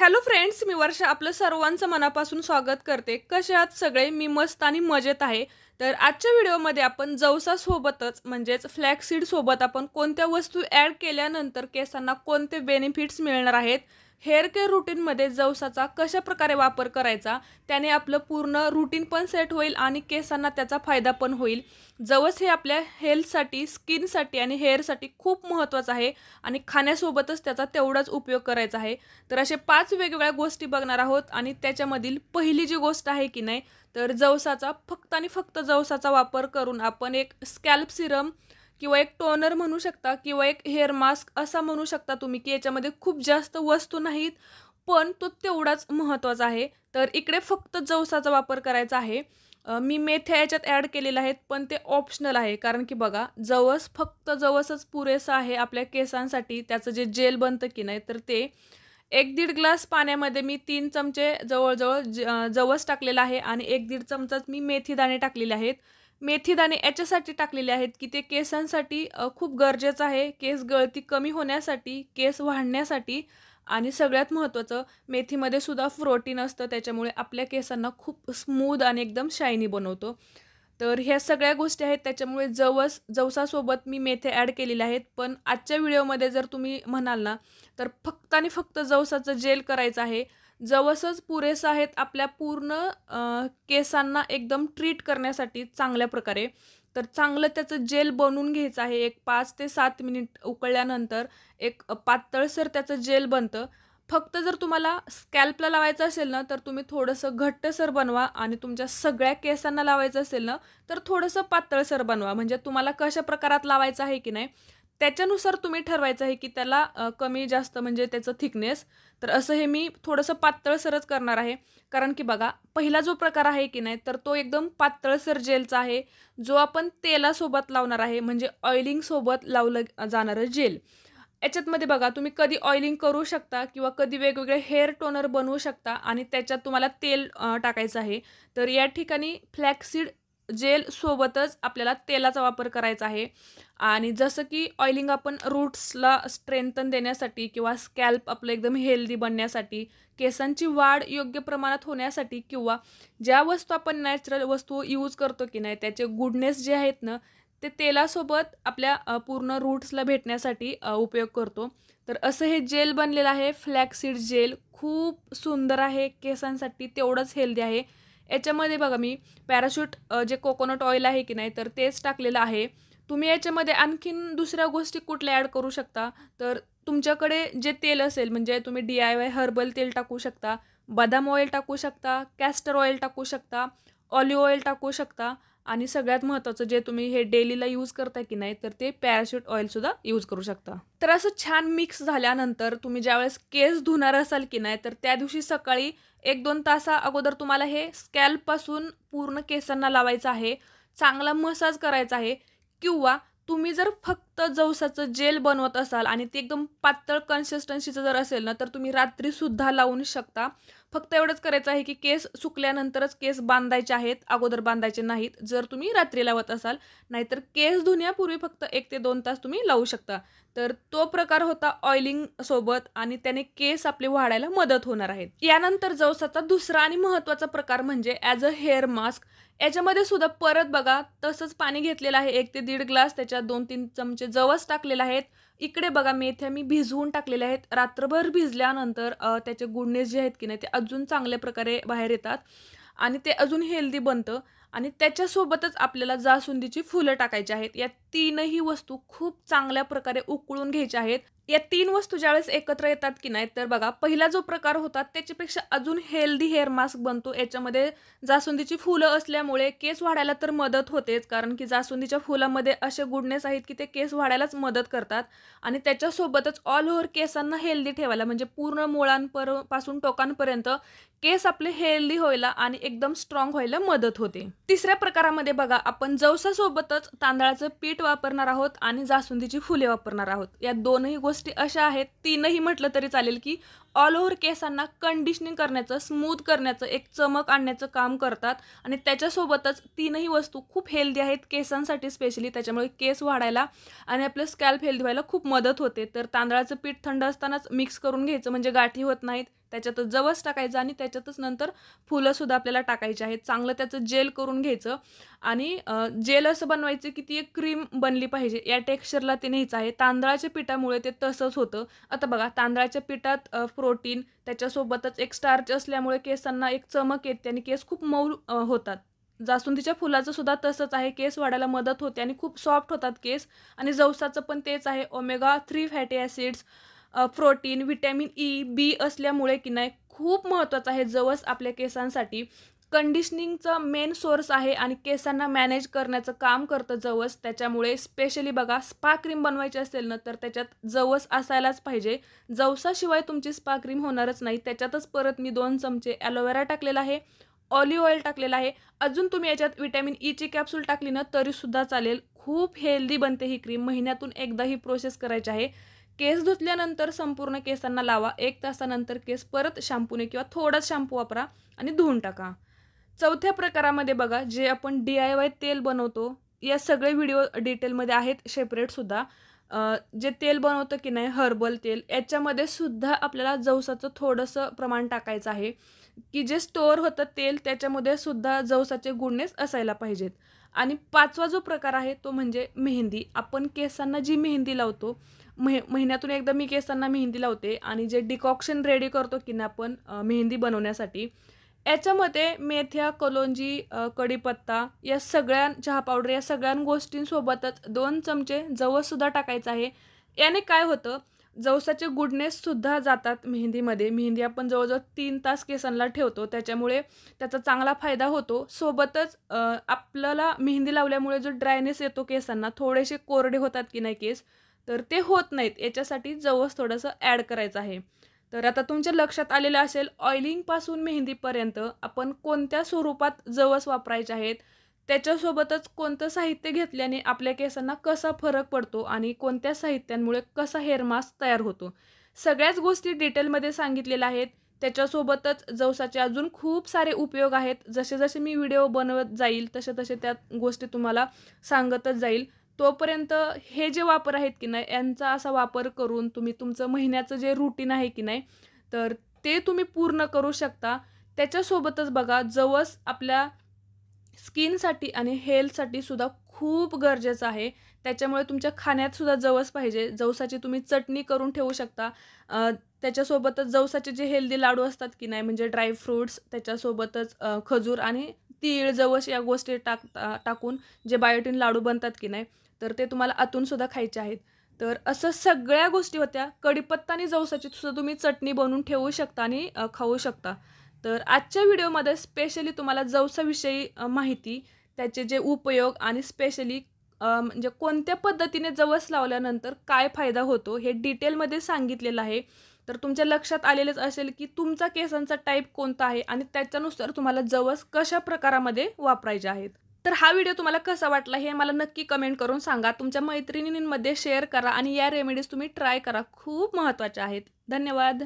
Hello friends, मी वर्षा आपलं सर्वांचं मनापासून स्वागत करते. कसे आहात सगळे? मी मस्त आणि मजेत आहे. तर आजच्या व्हिडिओमध्ये आपण जवसासोबतच म्हणजेच फ्लॅक्स सोबत आपण कोणत्या वस्तू ॲड केल्यानंतर केसांना कोणते बेनिफिट्स मिळणार आहेत, हेअर केअर रूटीनमध्ये जवसाचा कशाप्रकारे वापर करायचा, त्याने आपलं पूर्ण रूटीन पण सेट होईल आणि केसांना त्याचा फायदा पण होईल. जवस हे आपल्या हेल्थसाठी, स्किनसाठी आणि हेअरसाठी खूप महत्त्वाचं आहे आणि खाण्यासोबतच त्याचा तेवढाच उपयोग करायचा आहे. तर असे 5 वेगवेगळ्या गोष्टी बघणार आहोत आणि त्याच्यामधील पहिली जी गोष्ट आहे की नाही, तर जवसाचा फक्त आणि फक्त जवसाचा वापर करून आपण एक स्कॅल्प सिरम किंवा एक टोनर म्हणू शकता किंवा एक हेअर मास्क असा म्हणू शकता तुम्ही, की याच्यामध्ये खूप जास्त वस्तू नाहीत, पण तो तेवढाच महत्त्वाचा आहे. तर इकडे फक्त जवसाचा वापर करायचा आहे. मी मेथ्या याच्यात ॲड केलेल्या आहेत, पण ते ऑप्शनल आहे. कारण की बघा, फक्त जवसच पुरेसं आहे आपल्या केसांसाठी. त्याचं जे जेल बनतं की नाही, तर ते 1-1.5 ग्लास पाण्यामध्ये मी 3 चमचे जवळ-जवळ जवस टाकलेला आहे आणि 1-1.5 चमचाच मी मेथीदाणे टाकलेले आहेत. मेथीदाणे याच्यासाठी टाकलेले आहेत, की ते केसांसाठी खूप गरजेचं आहे. केस गळती कमी होण्यासाठी, केस वाढण्यासाठी आणि सगळ्यात महत्त्वाचं मेथीमध्ये सुद्धा प्रोटीन असतं. त्याच्यामुळे आपल्या केसांना खूप स्मूथ आणि एकदम शायनी बनवतो. तर ह्या सगळ्या गोष्टी आहेत. त्याच्यामुळे जवसासोबत मी मेथ्या ॲड केलेल्या आहेत. पण आजच्या व्हिडिओमध्ये जर तुम्ही म्हणाल ना, तर फक्त आणि फक्त जवसाचं जेल करायचं आहे. जवसच पुरेसं आहेत आपल्या पूर्ण केसांना एकदम ट्रीट करण्यासाठी चांगल्या प्रकारे. तर चांगलं त्याचं जेल बनवून घ्यायचं आहे. एक 5 ते 7 मिनिट उकळल्यानंतर एक पातळसर त्याचं जेल बनतं. फक्त जर तुम्हाला स्कॅल्पला लावायचं असेल ना, तर तुम्ही थोडंसं घट्टसर बनवा आणि तुमच्या सगळ्या केसांना लावायचं असेल ना, तर थोडंसं पातळसर बनवा. म्हणजे तुम्हाला कशा प्रकारात लावायचं आहे की नाही, त्याच्यानुसार तुम्ही ठरवायचं आहे की त्याला कमी जास्त म्हणजे त्याचं थिकनेस. तर असं हे मी थोडंसं पातळसरच करणार आहे. कारण की बघा, पहिला जो प्रकार आहे की नाही, तर तो एकदम पातळसर जेलचा आहे, जो आपण तेलासोबत लावणार आहे, म्हणजे ऑइलिंगसोबत लावलं जाणारं जेल. याच्यातमध्ये बघा, तुम्ही कधी ऑइलिंग करू शकता किंवा कधी वेगवेगळे हेअर टोनर बनवू शकता आणि त्याच्यात तुम्हाला तेल टाकायचं आहे. तर या ठिकाणी फ्लॅक्सीड जेल सोबतच आपल्याला तेलाचा वापर करायचा आहे. आणि जसं की ऑइलिंग आपण रूट्सला स्ट्रेंथन देण्यासाठी किंवा स्कॅल्प आपलं एकदम हेल्दी बनण्यासाठी, केसांची वाढ योग्य प्रमाणात होण्यासाठी किंवा ज्या वस्तू आपण नॅचरल वस्तू यूज करतो की नाही, त्याचे गुडनेस जे आहेत ना, ते तेलासोबत आपल्या पूर्ण रूट्सला भेटण्यासाठी उपयोग करतो. तर असं हे जेल बनलेलं आहे. फ्लॅक्सीड जेल खूप सुंदर आहे. केसांसाठी तेवढंच हेल्दी आहे. याच्यामध्ये बघा, मी पॅराशूट जे कोकोनट ऑइल आहे की नाही, तर तेच टाकलेलं आहे. तुम्ही याच्यामध्ये आणखीन दुसऱ्या गोष्टी कुठल्या ॲड करू शकता, तर तुमच्याकडे जे तेल असेल म्हणजे तुम्ही DIY हर्बल तेल टाकू शकता, बदाम ऑइल टाकू शकता, कॅस्टर ऑइल टाकू शकता, ऑलिव्ह ऑइल टाकू शकता आणि सगळ्यात महत्त्वाचं जे तुम्ही हे डेलीला यूज करता की नाही, तर ते पॅराशूट ऑइलसुद्धा यूज करू शकता. तर असं छान मिक्स झाल्यानंतर तुम्ही ज्यावेळेस केस धुणार असाल की नाही, तर त्या दिवशी सकाळी 1-2 तासा अगोदर तुम्हाला हे स्कॅल्पपासून पूर्ण केसांना लावायचं आहे. चांगला मसाज करायचा आहे किंवा तुम्ही जर फक्त जवसाचं जेल बनवत असाल आणि ते एकदम पातळ कन्सिस्टन्सीचं जर असेल ना, तर तुम्ही रात्रीसुद्धा लावू शकता. फक्त एवढंच करायचं आहे की केस सुकल्यानंतरच केस बांधायचे आहेत, अगोदर बांधायचे नाहीत, जर तुम्ही रात्री लावत असाल. नाहीतर केस धुण्यापूर्वी फक्त 1 ते 2 तास तुम्ही लावू शकता. तर तो प्रकार होता ऑइलिंगसोबत आणि त्याने केस आपले वाढायला मदत होणार आहेत. यानंतर जवसाचा दुसरा आणि महत्त्वाचा प्रकार म्हणजे ॲज अ हेअर मास्क. याच्यामध्ये सुद्धा परत बघा, तसंच पाणी घेतलेलं आहे 1 ते 1.5 ग्लास, त्याच्यात 2-3 चमचे जवस टाकलेले आहेत. इकडे बघा, मेथ्या मी भिजवून टाकलेल्या आहेत. रात्रभर भिजल्यानंतर त्याचे गुडनेस जे आहेत की नाही, ते अजून चांगल्या प्रकारे बाहेर येतात आणि ते अजून हेल्दी बनतं. आणि त्याच्यासोबतच आपल्याला जास्वंदीची फुलं टाकायची आहेत. या तीनही वस्तू खूप चांगल्या प्रकारे उकळून घ्यायच्या आहेत. या 3 वस्तू ज्यावेळेस एकत्र येतात की नाही, तर बघा, पहिला जो प्रकार होता त्याच्यापेक्षा अजून हेल्दी हेअर मास्क बनतो. याच्यामध्ये जास्वंदीची फुलं असल्यामुळे केस वाढायला तर मदत होतेच, कारण की जास्वंदीच्या फुलामध्ये असे गुडनेस आहेत की ते केस वाढायलाच मदत करतात आणि त्याच्यासोबतच ऑल ओव्हर केसांना हेल्दी ठेवायला, म्हणजे पूर्ण पासून टोकांपर्यंत केस आपले हेल्दी व्हायला आणि एकदम स्ट्रॉंग व्हायला मदत होते. तिसऱ्या प्रकारामध्ये बघा, आपण जवसासोबतच तांदळाचं पीठ वापरणार आहोत आणि जास्वंदीची फुले वापरणार आहोत. या दोनही गोष्टी अशा आहेत, तीनही म्हटलं तरी चालेल, की ऑल ओव्हर केसांना कंडिशनिंग करण्याचं, स्मूथ करण्याचं, एक चमक आणण्याचं काम करतात आणि त्याच्यासोबतच तीनही वस्तू खूप हेल्दी आहेत केसांसाठी स्पेशली. त्याच्यामुळे केस वाढायला आणि आपलं स्कॅल्प हेल्दी व्हायला खूप मदत होते. तर तांदळाचं पीठ थंड असतानाच मिक्स करून घ्यायचं, म्हणजे गाठी होत नाहीत. त्याच्यातच जवस टाकायचं आणि त्याच्यातच नंतर फुलंसुद्धा आपल्याला टाकायची आहेत. चांगलं त्याचं जेल करून घ्यायचं आणि जेल असं बनवायचं की ती एक क्रीम बनली पाहिजे या टेक्स्चरला ते न्यायचं आहे. तांदळाच्या पिठामुळे ते तसंच होतं. आता बघा तांदळाच्या पिठात प्रोटीन त्याच्यासोबतच एक स्टार्च असल्यामुळे केसांना एक चमक येते आणि केस खूप मऊ होतात. जास्वंदीच्या फुलाचं सुद्धा तसंच आहे. केस वाढायला मदत होते आणि खूप सॉफ्ट होतात केस आणि जवसाचं पण तेच आहे. Omega 3 fatty acids, protein, vitamin E, B असल्यामुळे की नाही खूप महत्त्वाचं आहे जवस आपल्या केसांसाठी. कंडिशनिंगचा मेन सोर्स आहे आणि केसांना मॅनेज करण्याचं काम करतं जवस. त्याच्यामुळे स्पेशली बघा स्पा क्रीम बनवायची असेल ना, तर त्याच्यात जवस असायलाच पाहिजे. जवसाशिवाय तुमची स्पा क्रीम होणारच नाही. त्याच्यातच परत मी 2 चमचे ॲलोवेरा टाकलेला आहे, ऑलिव्ह ऑइल टाकलेला आहे. अजून तुम्ही याच्यात व्हिटॅमिन ईची कॅप्सूल टाकली ना तरीसुद्धा चालेल. खूप हेल्दी बनते ही क्रीम. महिन्यातून एकदा ही प्रोसेस करायची आहे. केस धुतल्यानंतर संपूर्ण केसांना लावा. 1 तासानंतर केस परत शॅम्पूने किंवा थोडाच शॅम्पू वापरा आणि धुवून टाका. चौथ्या प्रकारामध्ये बघा जे आपण DIY तेल बनवतो, या सगळे व्हिडिओ डिटेलमध्ये आहेत सेपरेटसुद्धा. जे तेल बनवतं की नाही हर्बल तेल, याच्यामध्ये सुद्धा आपल्याला जवसाचं थोडंसं प्रमाण टाकायचं आहे, की जे स्टोअर होतं तेल त्याच्यामध्ये सुद्धा जवसाचे गुडनेस असायला पाहिजेत. आणि 5वा जो प्रकार आहे तो म्हणजे मेहंदी. आपण केसांना जी मेहंदी लावतो, महिन्यातून एकदा मी केसांना मेहंदी लावते आणि जे डिकॉक्शन रेडी करतो की नाही आपण मेहंदी बनवण्यासाठी, याच्यामध्ये मेथ्या, कलोंजी, कढीपत्ता या सगळ्या चहा पावडर या सगळ्या गोष्टींसोबतच 2 चमचे जवससुद्धा टाकायचं आहे. याने काय होतं, जवसाचे गुडनेससुद्धा जातात मेहंदीमध्ये. मेहंदी आपण जवळजवळ 3 तास केसांना ठेवतो, त्याच्यामुळे त्याचा चांगला फायदा होतो. सोबतच आपल्याला मेहंदी लावल्यामुळे जो ड्रायनेस येतो केसांना, थोडेसे कोरडे होतात की नाही केस, तर ते होत नाहीत. याच्यासाठी जवस थोडंसं ॲड करायचं आहे. तर आता तुमच्या लक्षात आलेलं असेल ऑइलिंगपासून मेहंदीपर्यंत आपण कोणत्या स्वरूपात जवस वापरायचे आहेत, त्याच्यासोबतच कोणतं साहित्य घेतल्याने आपल्या केसांना कसा फरक पडतो आणि कोणत्या साहित्यांमुळे कसा हेअर मास्क तयार होतो. सगळ्याच गोष्टी डिटेलमध्ये सांगितलेल्या आहेत. त्याच्यासोबतच जवसाचे अजून खूप सारे उपयोग आहेत. जसे-जसे मी व्हिडिओ बनवत जाईल, तसे-तसे त्या गोष्टी तुम्हाला सांगतच जाईल. तोपर्यंत हे जे वापर आहेत की नाही, यांचा असा वापर करून तुम्ही तुमचं महिन्याचं जे रूटीन आहे की नाही, तर ते तुम्ही पूर्ण करू शकता. त्याच्यासोबतच बघा जवस आपल्या स्किनसाठी आणि हेल्थसाठी सुद्धा खूप गरजेचं आहे. त्याच्यामुळे तुमच्या खाण्यात सुद्धा जवस पाहिजे. जवसाची तुम्ही चटणी करून ठेवू शकता. त्याच्यासोबतच जवसाचे जे हेल्दी लाडू असतात की नाही, म्हणजे ड्राय फ्रुट्स, त्याच्यासोबतच खजूर आणि तीळ, जवस या गोष्टी टाकून जे बायोटिन लाडू बनतात की नाही, तर ते तुम्हाला आतून सुद्धा खायचे आहेत. तर असं सगळ्या गोष्टी होत्या. कढीपत्ता आणि जवसाची सुद्धा तुम्ही चटणी बनवून ठेवू शकता आणि खाऊ शकता. तर आजच्या व्हिडिओमध्ये स्पेशली तुम्हाला जवसाविषयी माहिती, त्याचे जे उपयोग आणि स्पेशली म्हणजे कोणत्या पद्धतीने जवस लावल्यानंतर काय फायदा होतो हे डिटेलमध्ये सांगितलेलं आहे. तर तुमच्या लक्षात आलेलंच असेल की तुमचा केसांचा टाईप कोणता आहे आणि त्याच्यानुसार तुम्हाला जवस कशा प्रकारामध्ये वापरायचे आहेत. तर हा व्हिडिओ तुम्हाला कसा वाटला हे मला नक्की कमेंट करून सांगा. तुमच्या मैत्रिणींमध्ये शेअर करा आणि या रेमेडीज तुम्ही ट्राय करा. खूप महत्त्वाच्या आहेत. धन्यवाद.